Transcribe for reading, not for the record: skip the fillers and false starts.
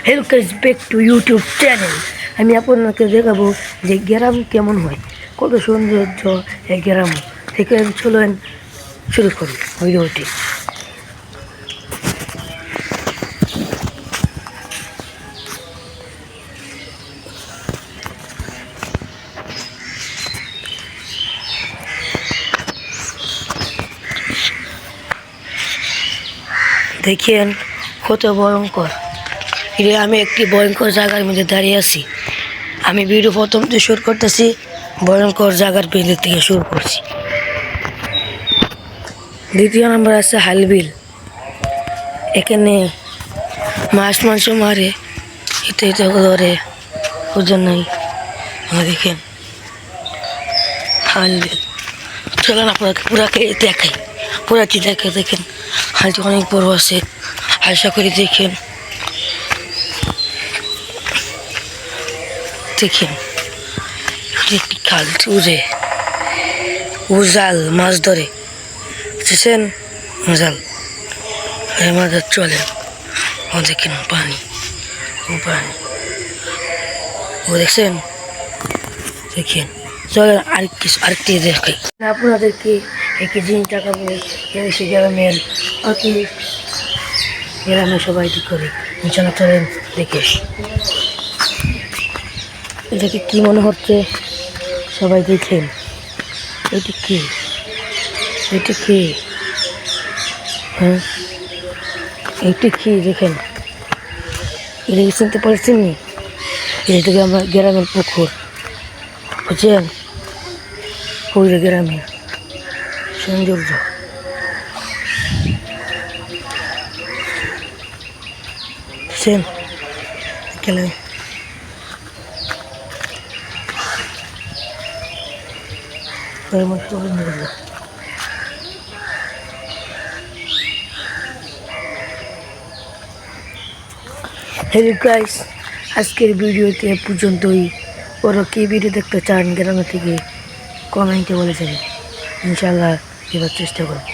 Hello guys, back to YouTube channel. আমি আপনাকে দেখাবো যে গ্রাম কেমন হয়, কত সৌন্দর্য এই গ্রাম থেকে। চলুন শুরু করি ভিডিওটি। দেখেন কত ভয়ঙ্কর। আমি একটি ভয়ঙ্কর জায়গার মধ্যে দাঁড়িয়ে আছি। আমি ভিডিও প্রথম থেকে শুরু করতেছি, ভয়ঙ্কর জায়গার বিল থেকে শুরু করছি। দ্বিতীয় নম্বর আছে হালবিল। এখানে মাংস মারে, এটা ধরে ওজন নাই। দেখেন হালবিল। চলেন আপনাকে পুরাকে দেখাই, পুরাটি দেখেন। হালটি অনেক বড় আছে, আশা করি দেখেন। দেখেন একটি খাল, ও জাল মাছ ধরে, বুঝেছেন? জাল মাছ চলে। ও দেখেন পানি, ও দেখছেন। দেখেন চলেন আরেকটি দেখাই আপনাদেরকে। একই জিনিস দেখাবো সে গ্রামের অতি গ্রামে সবাই কি করে। চলেন দেখে। এটাকে কি মনে হচ্ছে সবাই দেখেন। এটা কি হ্যাঁ, এটা কি দেখেন। এটা কি চিনতে পারছেন নি? এটা আমার গ্রামের পুকুর, বুঝছেন? পুরো গ্রামের সৌন্দর্য। বুঝছেন? গেলে হ্যালো গাইস, আজকের ভিডিওতে পর্যন্তই। ওরা কি ভিডিও দেখতে চান গ্রামে থেকে কমেন্টে বলে যাবেন, ইনশাল্লাহ দেওয়ার চেষ্টা করব।